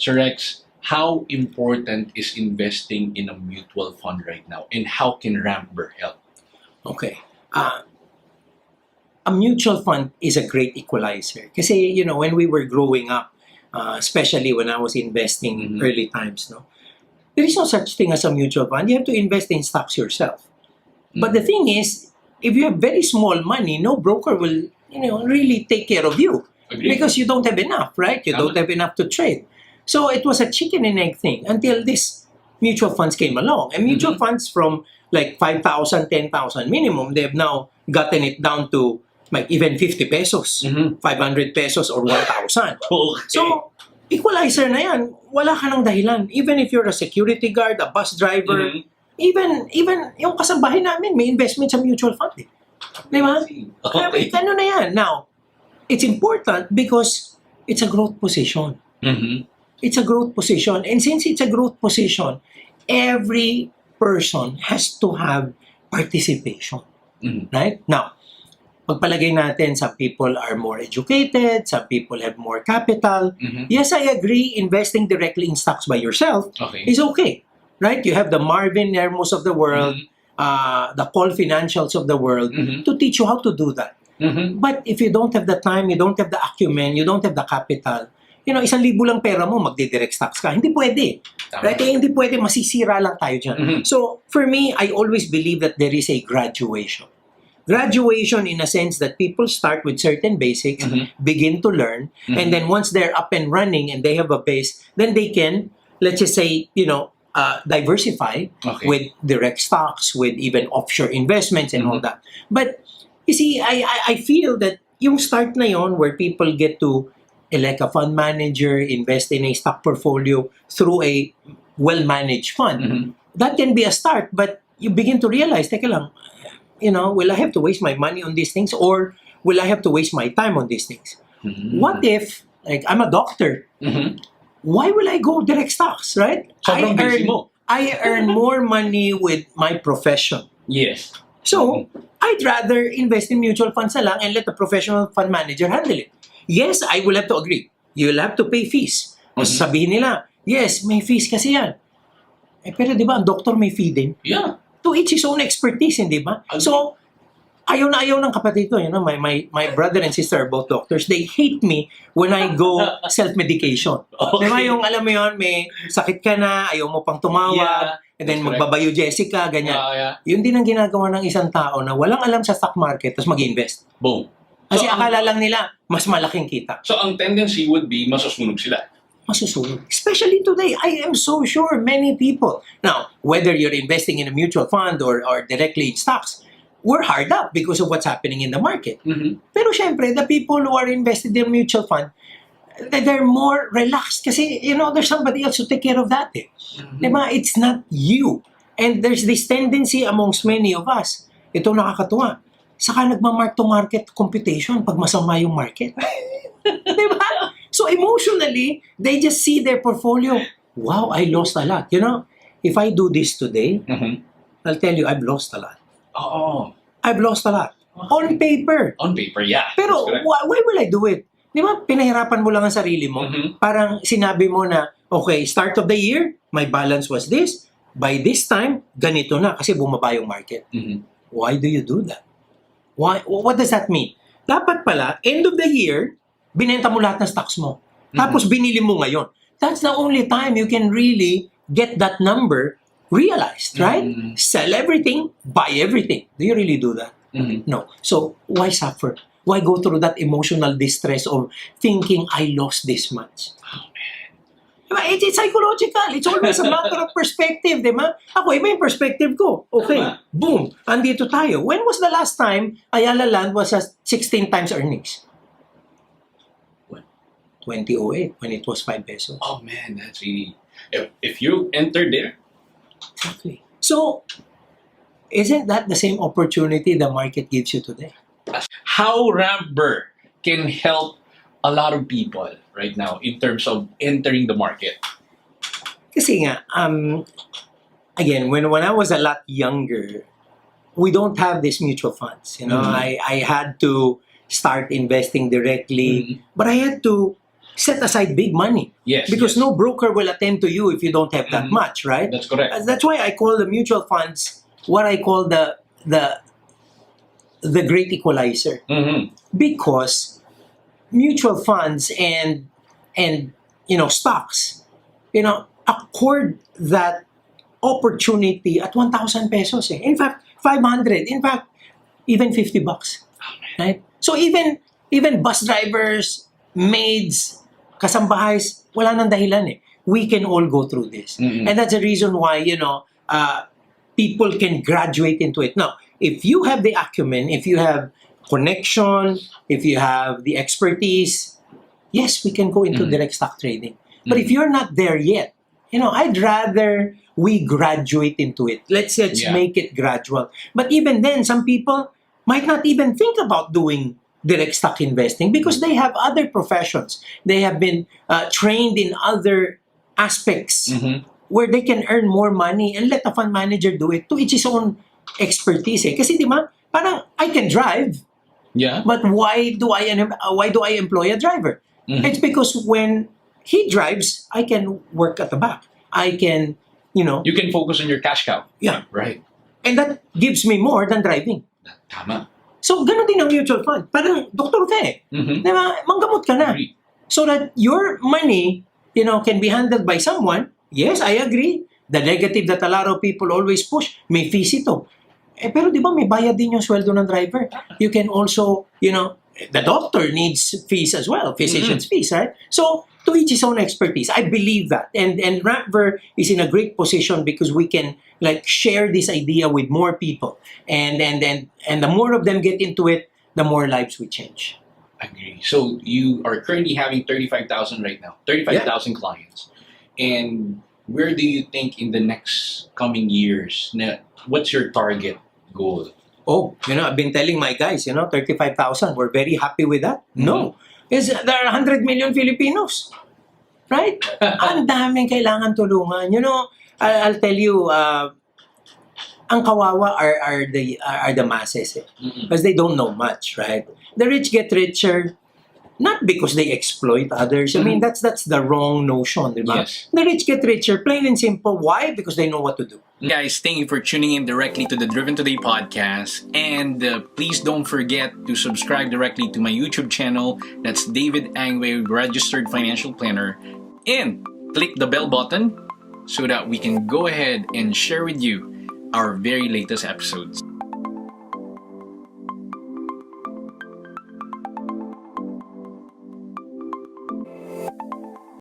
So Rex, how important is investing in a mutual fund right now, and how can Ramber help? Okay. A mutual fund is a great equalizer. Kasi, when we were growing up, especially when I was investing in early times, no, there is no such thing as a mutual fund. You have to invest in stocks yourself. But the thing is, if you have very small money, no broker will, really take care of you. Agree. Because you don't have enough, right? You don't have enough to trade. So it was a chicken and egg thing until this mutual funds came along. And mutual funds from like 5,000, 10,000 minimum, they have now gotten it down to like even 50 pesos, 500 pesos, or 1,000. Okay. So, equalizer na yan. Wala ka ng dahilan. Even if you're a security guard, a bus driver, even yung kasambahay namin, may investment sa mutual fund. Eh. Di ba? Okay. Ano na yan? Now, it's important because it's a growth position. It's a growth position. And since it's a growth position, every person has to have participation. Right? Now, pagpalagay natin, some people are more educated, some people have more capital. Yes, I agree, investing directly in stocks by yourself is okay. Right? You have the Marvin Hermos of the world, the Call Financials of the world to teach you how to do that. But if you don't have the time, you don't have the acumen, you don't have the capital, 1,000 lang pera mo, magdi-direct stocks ka. Hindi pwede. Right? Hindi pwede, masisira lang tayo dyan. So, for me, I always believe that there is a graduation. Graduation in a sense that people start with certain basics, begin to learn, and then once they're up and running and they have a base, then they can, let's just say, diversify with direct stocks, with even offshore investments and all that. But, you see, I feel that yung start na yon where people get to elect a fund manager, invest in a stock portfolio through a well-managed fund, that can be a start, but you begin to realize, teka lang, will I have to waste my money on these things, or will I have to waste my time on these things? What if, like, I'm a doctor, why will I go direct stocks, right? I earn more money with my profession. Yes. So, I'd rather invest in mutual funds na lang and let the professional fund manager handle it. Yes, I will have to agree. You'll have to pay fees. O sabihin nila, yes, may fees kasi yan. Pero di ba, ang doktor may fee din? Yeah. To each his own expertise, hindi ba? So, ayaw na ayaw ng kapatid ko. My brother and sister are both doctors. They hate me when I go self-medication. Okay. Di ba yung, alam mo yun, may sakit ka na, ayaw mo pang tumawag, and then magbabayo Jessica, ganyan. Yun din ang ginagawa ng isang tao na walang alam sa stock market, tapos mag-invest. Boom. Kasi akala lang nila, mas malaking kita. So, ang tendency would be, masusunog sila. Masusunog. Especially today, I am so sure many people. Now, whether you're investing in a mutual fund or directly in stocks, we're hard up because of what's happening in the market. Pero syempre, the people who are invested in mutual fund, they're more relaxed kasi, there's somebody else to take care of that. Diba? It's not you. And there's this tendency amongst many of us. Ito nakakatuwa. Saka nagma-mark-to-market computation pag masama yung market. Diba? So emotionally, they just see their portfolio. Wow, I lost a lot. If I do this today, I'll tell you, I've lost a lot. Oh. I've lost a lot. On paper. On paper, yeah. Pero why will I do it? Di ba, pinahirapan mo lang ang sarili mo. Parang sinabi mo na, okay, start of the year, my balance was this. By this time, ganito na kasi bumaba yung market. Why do you do that? Why? What does that mean? Dapat pala, end of the year, binenta mo lahat ng stocks mo. Tapos binili mo ngayon. That's the only time you can really get that number realized, right? Sell everything, buy everything. Do you really do that? No. So, why suffer? Why go through that emotional distress of thinking, I lost this much? It's psychological. It's always a matter of perspective, di ba? Ako, iba yung perspective ko. Okay, boom, andito tayo. When was the last time Ayala Land was at 16 times earnings? 2008, when it was 5 pesos. Oh man, that's really... If you enter there... Exactly. So, isn't that the same opportunity the market gives you today? How Ramber can help a lot of people right now in terms of entering the market? Kasi nga, again, when I was a lot younger, we don't have these mutual funds. I had to start investing directly, but I had to set aside big money. Yes. Because yes. no broker will attend to you if you don't have that much, right? That's correct. That's why I call the mutual funds what I call the great equalizer. Because mutual funds and stocks, accord that opportunity at 1,000 pesos. In fact, 500. In fact, even $50. Right? So even bus drivers, maids, kasambahays, wala nang dahilan eh. We can all go through this. And that's the reason why, people can graduate into it. Now, if you have the acumen, if you have connection, if you have the expertise, yes, we can go into direct stock trading. But if you're not there yet, I'd rather we graduate into it. Let's make it gradual. But even then, some people might not even think about doing direct stock investing because they have other professions. They have been trained in other aspects where they can earn more money and let the fund manager do it to each his own expertise. Kasi di ba, parang I can drive, but why do I employ a driver? It's because when he drives, I can work at the back. I can, You can focus on your cash cow. Yeah. Right. And that gives me more than driving. Tama. So, ganun din ang mutual fund. Parang doktor ka eh. Di ba? Manggamot ka na. Agree. So that your money, can be handled by someone. Yes, I agree. The negative that a lot of people always push, may fees ito. Pero di ba may bayad din yung sweldo ng driver? You can also, the doctor needs fees as well, physician's fees, right? So, to each his own expertise. I believe that. And Rapver is in a great position because we can share this idea with more people. And the more of them get into it, the more lives we change. Agree. So you are currently having 35,000 right now, 35,000 clients. And where do you think in the next coming years, what's your target goal? Oh, I've been telling my guys, 35,000, we're very happy with that. No. Because there are 100 million Filipinos. Right? Ang daming kailangan tulungan. I'll tell you, ang kawawa are the masses. Because they don't know much, right? The rich get richer, not because they exploit others. I mean, that's the wrong notion, di ba? Yes. The rich get richer, plain and simple. Why? Because they know what to do. Guys, thank you for tuning in directly to the Driven Today podcast. And please don't forget to subscribe directly to my YouTube channel. That's David Angway, Registered Financial Planner. And click the bell button so that we can go ahead and share with you our very latest episodes.